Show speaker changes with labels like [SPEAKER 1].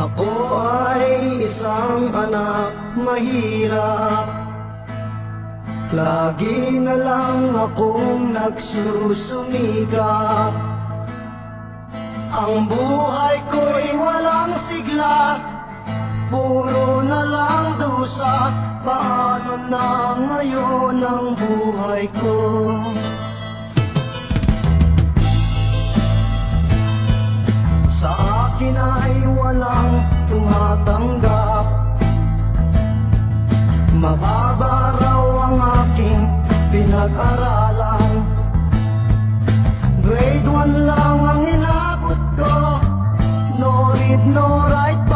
[SPEAKER 1] Ako ay isang anak mahirap, lagi na lang akong nagsusumikap. Ang buhay ko'y walang sigla, puro na lang dusa. Paano na ngayon ang buhay ko? Sa akin ay walang tumatanggap, mababa raw ang aking pinag-aralan. Grade 1 lang ang inabot ko, no read, no write.